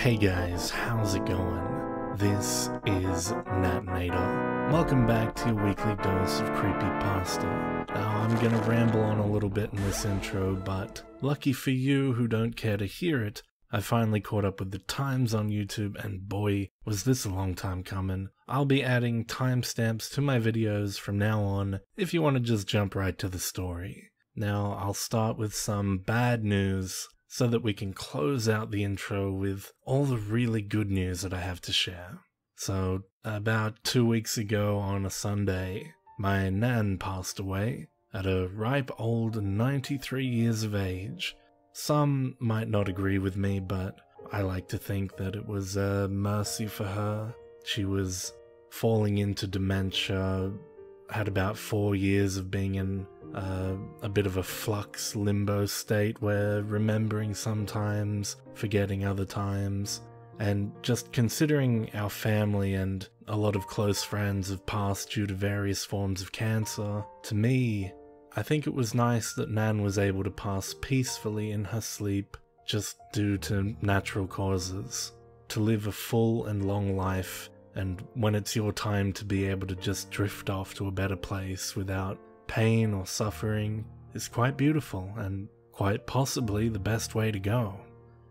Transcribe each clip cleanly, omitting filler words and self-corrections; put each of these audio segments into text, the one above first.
Hey guys, how's it going? This is Natnator. Welcome back to your weekly dose of creepypasta. Now I'm gonna ramble on a little bit in this intro, but lucky for you who don't care to hear it, I finally caught up with the times on YouTube, and boy, was this a long time coming. I'll be adding timestamps to my videos from now on if you want to just jump right to the story. Now I'll start with some bad news so that we can close out the intro with all the really good news that I have to share. So, about 2 weeks ago on a Sunday, my nan passed away at a ripe old 93 years of age. Some might not agree with me, but I like to think that it was a mercy for her. She was falling into dementia, had about 4 years of being in a bit of a flux limbo state where remembering sometimes, forgetting other times, and just considering our family and a lot of close friends have passed due to various forms of cancer, to me, I think it was nice that Nan was able to pass peacefully in her sleep just due to natural causes, to live a full and long life, and when it's your time to be able to just drift off to a better place without pain or suffering is quite beautiful and quite possibly the best way to go.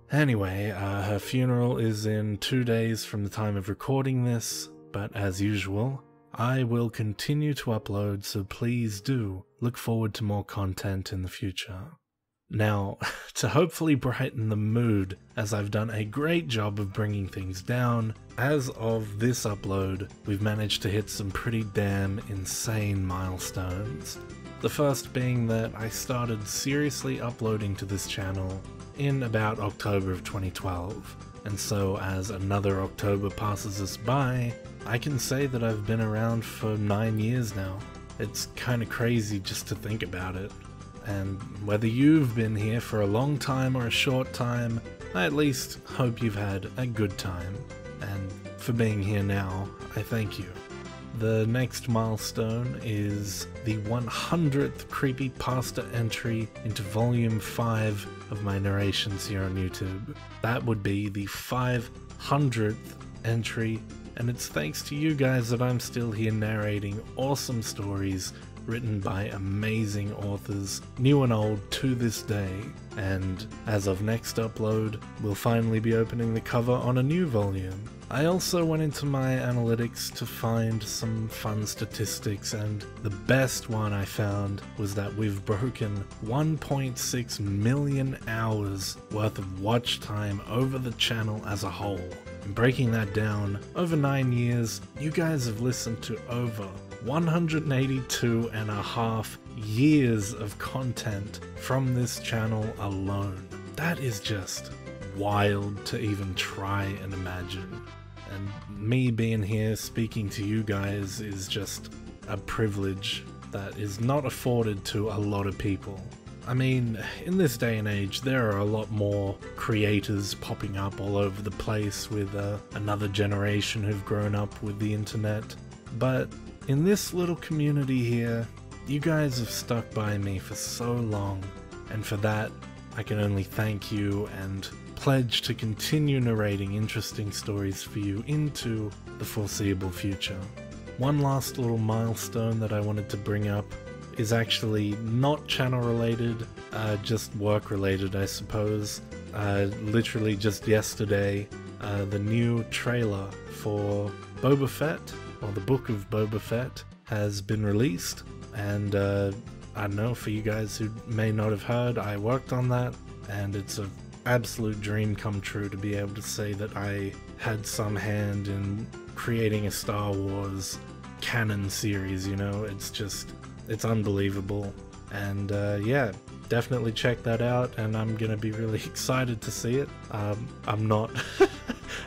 Anyway, her funeral is in 2 days from the time of recording this, but as usual, I will continue to upload, so please do look forward to more content in the future. Now, to hopefully brighten the mood, as I've done a great job of bringing things down, as of this upload, we've managed to hit some pretty damn insane milestones. The first being that I started seriously uploading to this channel in about October of 2012, and so as another October passes us by, I can say that I've been around for 9 years now. It's kinda crazy just to think about it. And whether you've been here for a long time or a short time, I at least hope you've had a good time. And for being here now, I thank you. The next milestone is the 100th creepypasta entry into volume 5 of my narrations here on YouTube. That would be the 500th entry, and it's thanks to you guys that I'm still here narrating awesome stories written by amazing authors, new and old to this day. And as of next upload, we'll finally be opening the cover on a new volume. I also went into my analytics to find some fun statistics, and the best one I found was that we've broken 1.6 million hours worth of watch time over the channel as a whole. And breaking that down, over 9 years, you guys have listened to over 182.5 years of content from this channel alone. That is just wild to even try and imagine. And me being here speaking to you guys is just a privilege that is not afforded to a lot of people. I mean, in this day and age, there are a lot more creators popping up all over the place with another generation who've grown up with the internet, but in this little community here, you guys have stuck by me for so long, and for that, I can only thank you and pledge to continue narrating interesting stories for you into the foreseeable future. One last little milestone that I wanted to bring up is actually not channel related, just work related, I suppose. Literally just yesterday, the new trailer for Boba Fett, or the Book of Boba Fett, has been released, and I don't know, for you guys who may not have heard, I worked on that, and it's an absolute dream come true to be able to say that I had some hand in creating a Star Wars canon series, you know. It's unbelievable, and yeah, definitely check that out, and I'm gonna be really excited to see it. I'm not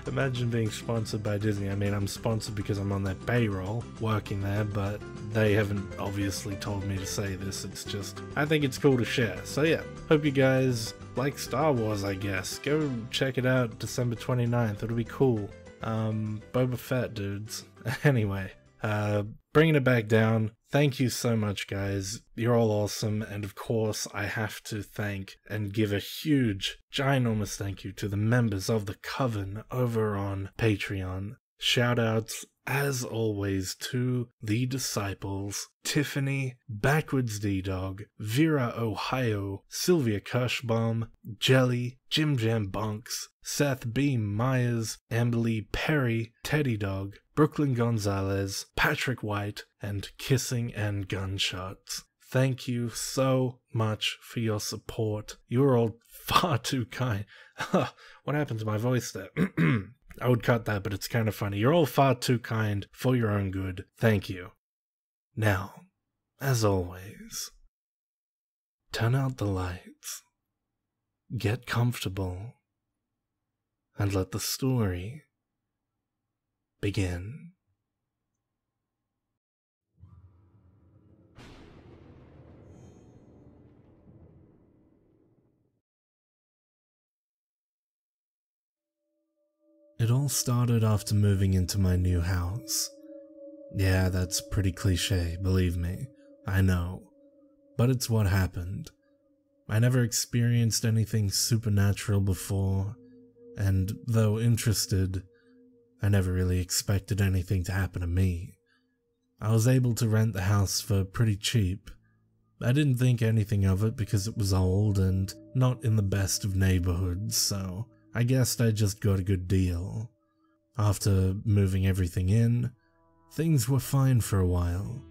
imagine being sponsored by Disney. I mean, I'm sponsored because I'm on their payroll, working there, but they haven't obviously told me to say this. It's just, I think it's cool to share. So yeah, hope you guys like Star Wars, I guess. Go check it out December 29th. It'll be cool. Boba Fett, dudes. Anyway, bringing it back down, Thank you so much, guys. You're all awesome. And of course, I have to thank and give a huge, ginormous thank you to the members of the Coven over on Patreon. Shoutouts, as always, to the Disciples, Tiffany, Backwards D-Dog, Vera Ohio, Sylvia Kirschbaum, Jelly, Jim Jam Bonks, Seth B. Myers, Amberly Perry, Teddy Dog, Brooklyn Gonzalez, Patrick White, and Kissing and Gunshots. Thank you so much for your support. You're all far too kind. What happened to my voice there? I would cut that, but it's kind of funny. You're all far too kind for your own good. Thank you. Now, as always, turn out the lights, get comfortable, and let the story begin. It all started after moving into my new house. Yeah, that's pretty cliche, believe me. I know. But it's what happened. I never experienced anything supernatural before, and though interested, I never really expected anything to happen to me. I was able to rent the house for pretty cheap. I didn't think anything of it because it was old and not in the best of neighborhoods, so I guessed I just got a good deal. After moving everything in, things were fine for a while.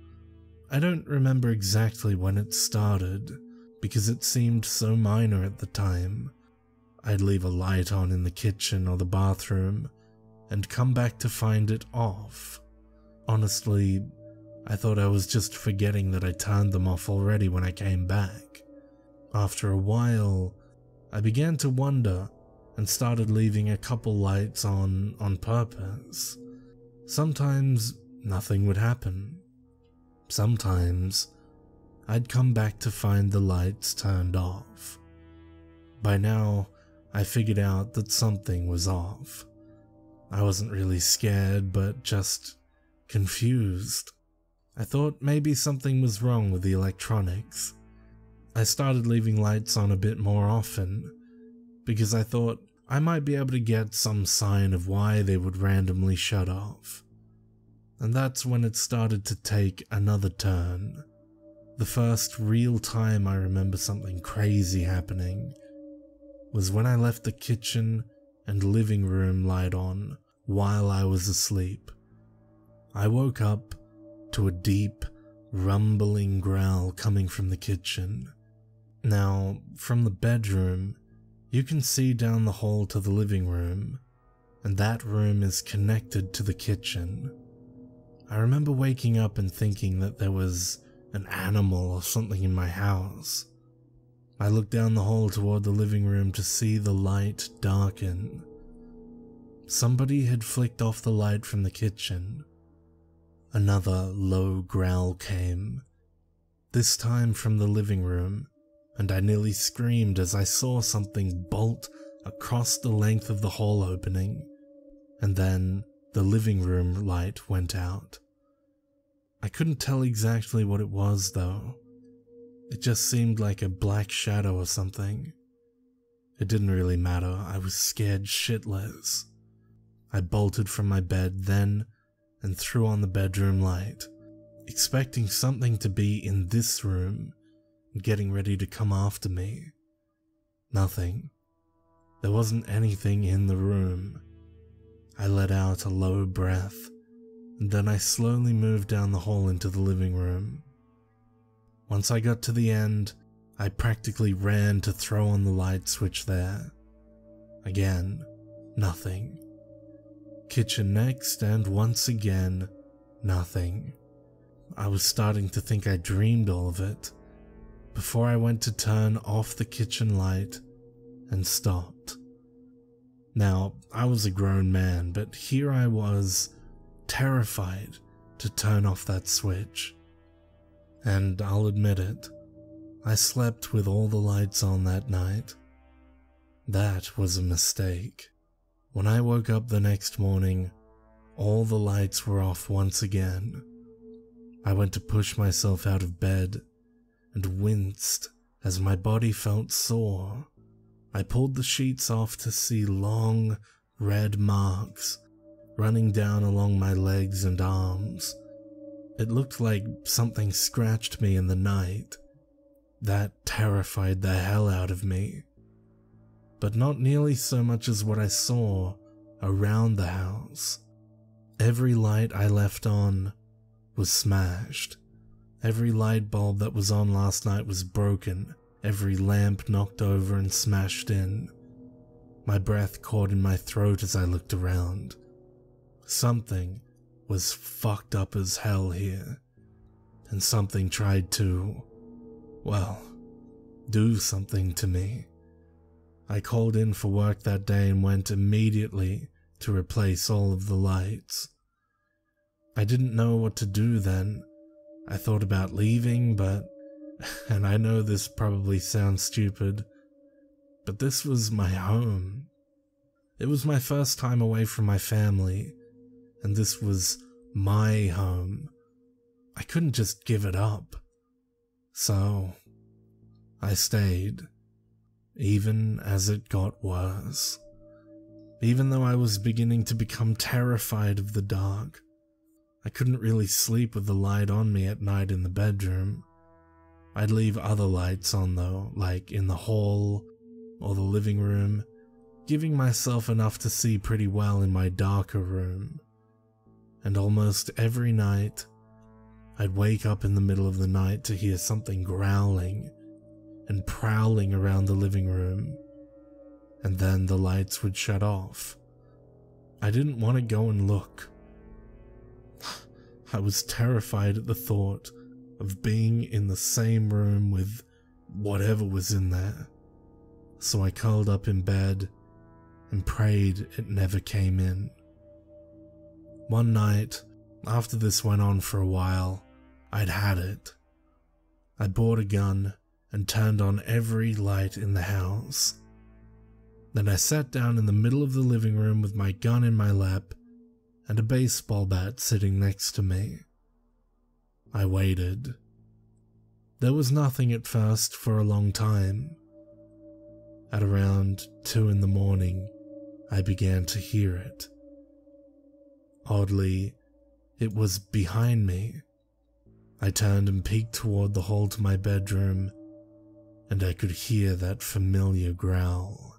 I don't remember exactly when it started, because it seemed so minor at the time. I'd leave a light on in the kitchen or the bathroom, and come back to find it off. Honestly, I thought I was just forgetting that I turned them off already when I came back. After a while, I began to wonder and started leaving a couple lights on purpose. Sometimes nothing would happen. Sometimes I'd come back to find the lights turned off. By now, I figured out that something was off. I wasn't really scared, but just confused. I thought maybe something was wrong with the electronics. I started leaving lights on a bit more often, because I thought I might be able to get some sign of why they would randomly shut off. And that's when it started to take another turn. The first real time I remember something crazy happening was when I left the kitchen and living room light on while I was asleep. I woke up to a deep, rumbling growl coming from the kitchen. Now, from the bedroom, you can see down the hall to the living room, and that room is connected to the kitchen. I remember waking up and thinking that there was an animal or something in my house. I looked down the hall toward the living room to see the light darken. Somebody had flicked off the light from the kitchen. Another low growl came, this time from the living room, and I nearly screamed as I saw something bolt across the length of the hall opening, and then the living room light went out. I couldn't tell exactly what it was though. It just seemed like a black shadow or something. It didn't really matter, I was scared shitless. I bolted from my bed then and threw on the bedroom light, expecting something to be in this room and getting ready to come after me. Nothing. There wasn't anything in the room. I let out a low breath, and then I slowly moved down the hall into the living room. Once I got to the end, I practically ran to throw on the light switch there. Again, nothing. Kitchen next, and once again, nothing. I was starting to think I dreamed all of it, before I went to turn off the kitchen light and stopped. Now, I was a grown man, but here I was, terrified to turn off that switch. And I'll admit it, I slept with all the lights on that night. That was a mistake. When I woke up the next morning, all the lights were off once again. I went to push myself out of bed and winced as my body felt sore. I pulled the sheets off to see long, red marks running down along my legs and arms. It looked like something scratched me in the night. That terrified the hell out of me. But not nearly so much as what I saw around the house. Every light I left on was smashed. Every light bulb that was on last night was broken. Every lamp knocked over and smashed in. My breath caught in my throat as I looked around. Something was fucked up as hell here. And something tried to, well, do something to me. I called in for work that day and went immediately to replace all of the lights. I didn't know what to do then. I thought about leaving, but, and I know this probably sounds stupid, but this was my home. It was my first time away from my family, and this was my home. I couldn't just give it up. So, I stayed, even as it got worse. Even though I was beginning to become terrified of the dark, I couldn't really sleep with the light on me at night in the bedroom. I'd leave other lights on though, like in the hall or the living room, giving myself enough to see pretty well in my darker room. And almost every night, I'd wake up in the middle of the night to hear something growling and prowling around the living room, and then the lights would shut off. I didn't want to go and look. I was terrified at the thought of being in the same room with whatever was in there, so I curled up in bed and prayed it never came in. One night, after this went on for a while, I'd had it. I bought a gun and turned on every light in the house. Then I sat down in the middle of the living room with my gun in my lap and a baseball bat sitting next to me. I waited. There was nothing at first for a long time. At around 2 in the morning, I began to hear it. Oddly, it was behind me. I turned and peeked toward the hall to my bedroom, and I could hear that familiar growl.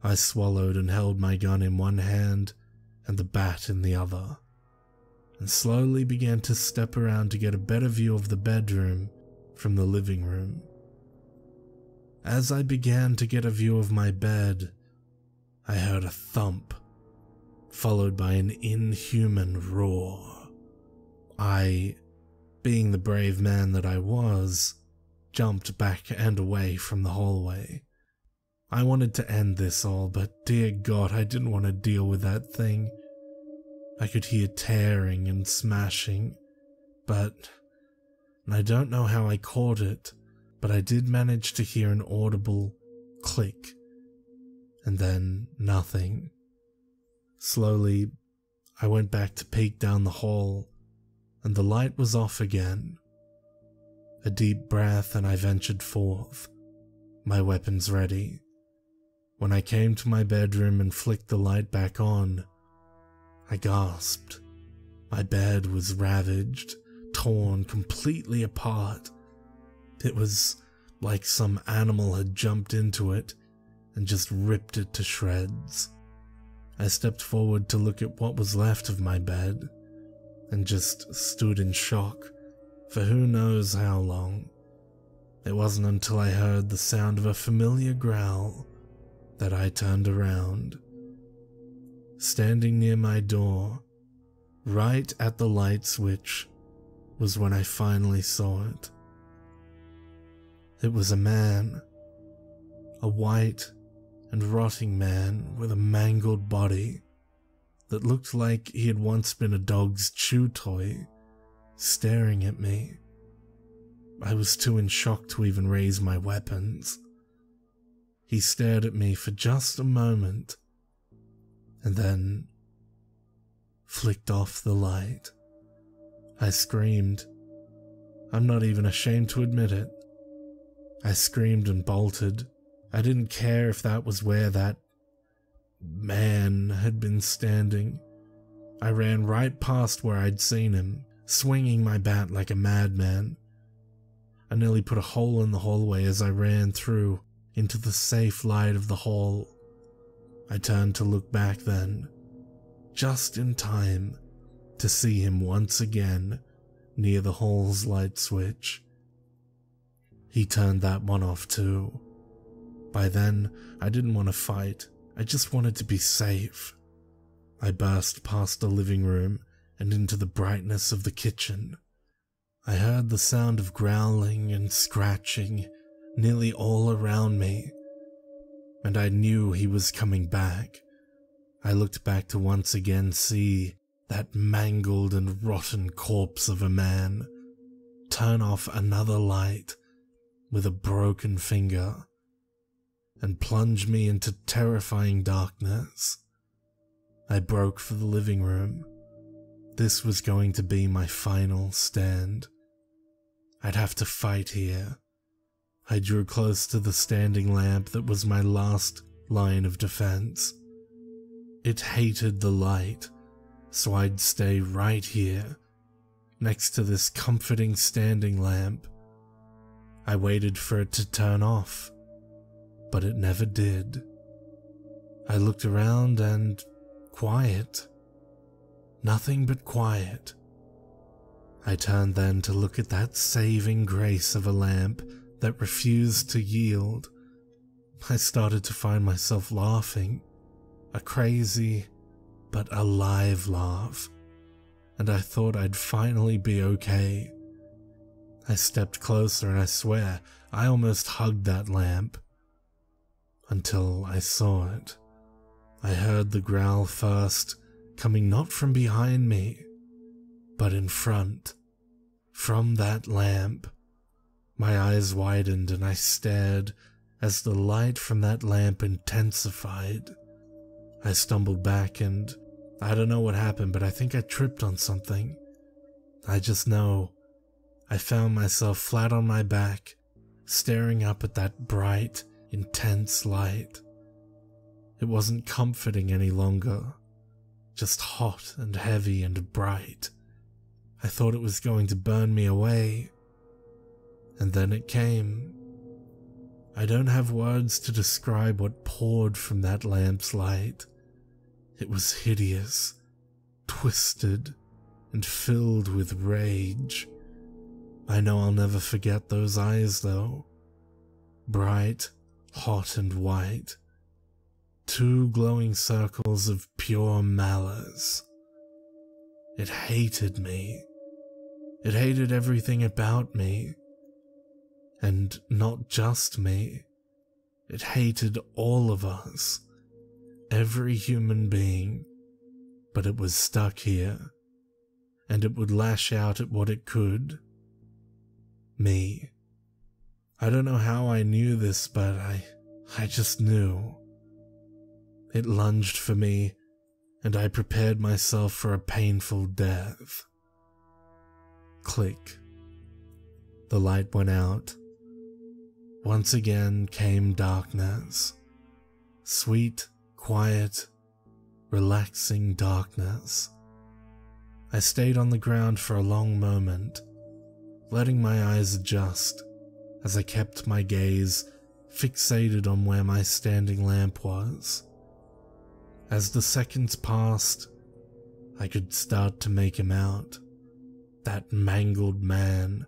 I swallowed and held my gun in one hand and the bat in the other, and slowly began to step around to get a better view of the bedroom from the living room. As I began to get a view of my bed, I heard a thump, followed by an inhuman roar. I, being the brave man that I was, jumped back and away from the hallway. I wanted to end this all, but dear God, I didn't want to deal with that thing. I could hear tearing and smashing, and I don't know how I caught it, but I did manage to hear an audible click, and then nothing. Slowly, I went back to peek down the hall, and the light was off again. A deep breath and I ventured forth, my weapons ready. When I came to my bedroom and flicked the light back on, I gasped. My bed was ravaged, torn completely apart. It was like some animal had jumped into it and just ripped it to shreds. I stepped forward to look at what was left of my bed, and just stood in shock for who knows how long. It wasn't until I heard the sound of a familiar growl that I turned around. Standing near my door, right at the light switch, was when I finally saw it. It was a man, a white and rotting man with a mangled body that looked like he had once been a dog's chew toy, staring at me. I was too in shock to even raise my weapons. He stared at me for just a moment, and then flicked off the light. I screamed. I'm not even ashamed to admit it. I screamed and bolted. I didn't care if that was where that man had been standing. I ran right past where I'd seen him, swinging my bat like a madman. I nearly put a hole in the hallway as I ran through into the safe light of the hall. I turned to look back then, just in time to see him once again near the hall's light switch. He turned that one off too. By then, I didn't want to fight, I just wanted to be safe. I burst past the living room and into the brightness of the kitchen. I heard the sound of growling and scratching nearly all around me, and I knew he was coming back. I looked back to once again see that mangled and rotten corpse of a man turn off another light with a broken finger and plunge me into terrifying darkness. I broke for the living room. This was going to be my final stand. I'd have to fight here. I drew close to the standing lamp that was my last line of defense. It hated the light, so I'd stay right here, next to this comforting standing lamp. I waited for it to turn off, but it never did. I looked around and quiet. Nothing but quiet. I turned then to look at that saving grace of a lamp that refused to yield. I started to find myself laughing, a crazy but alive laugh, and I thought I'd finally be okay. I stepped closer and I swear I almost hugged that lamp. Until I saw it. I heard the growl first, coming not from behind me, but in front, from that lamp. My eyes widened and I stared as the light from that lamp intensified. I stumbled back and I don't know what happened, but I think I tripped on something. I just know I found myself flat on my back, staring up at that bright, intense light. It wasn't comforting any longer, just hot and heavy and bright. I thought it was going to burn me away. And then it came. I don't have words to describe what poured from that lamp's light. It was hideous, twisted, and filled with rage. I know I'll never forget those eyes though. Bright, hot and white. Two glowing circles of pure malice. It hated me. It hated everything about me. And not just me. It hated all of us. Every human being. But it was stuck here. And it would lash out at what it could. Me. I don't know how I knew this, but I just knew. It lunged for me, and I prepared myself for a painful death. Click. The light went out. Once again came darkness. Sweet, quiet, relaxing darkness. I stayed on the ground for a long moment, letting my eyes adjust as I kept my gaze fixated on where my standing lamp was. As the seconds passed, I could start to make him out. That mangled man,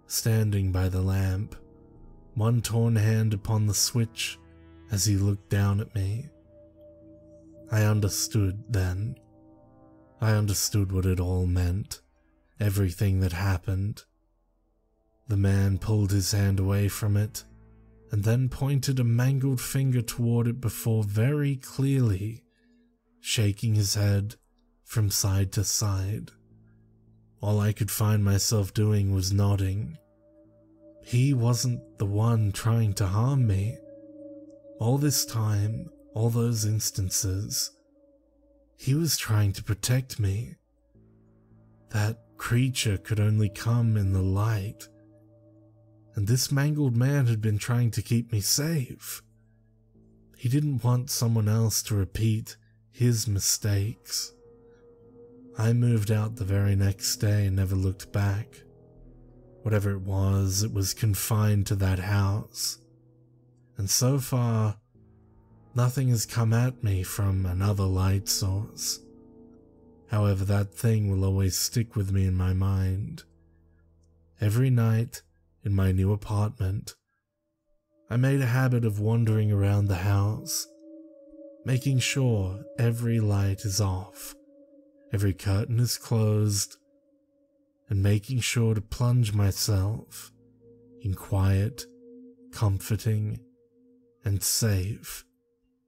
standing by the lamp, one torn hand upon the switch as he looked down at me. I understood then. I understood what it all meant, everything that happened. The man pulled his hand away from it, and then pointed a mangled finger toward it before very clearly shaking his head from side to side. All I could find myself doing was nodding. He wasn't the one trying to harm me. All this time, all those instances, he was trying to protect me. That creature could only come in the light, and this mangled man had been trying to keep me safe. He didn't want someone else to repeat his mistakes. I moved out the very next day and never looked back. Whatever it was confined to that house. And so far, nothing has come at me from another light source. However, that thing will always stick with me in my mind. Every night, in my new apartment, I made a habit of wandering around the house, making sure every light is off, every curtain is closed, and making sure to plunge myself in quiet, comforting, and safe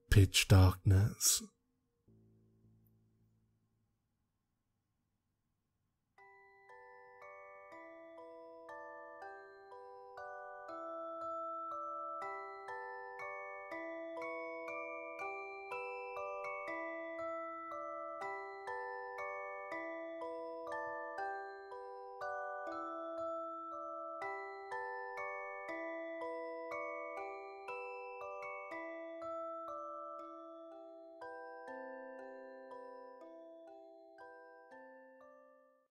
pitch darkness.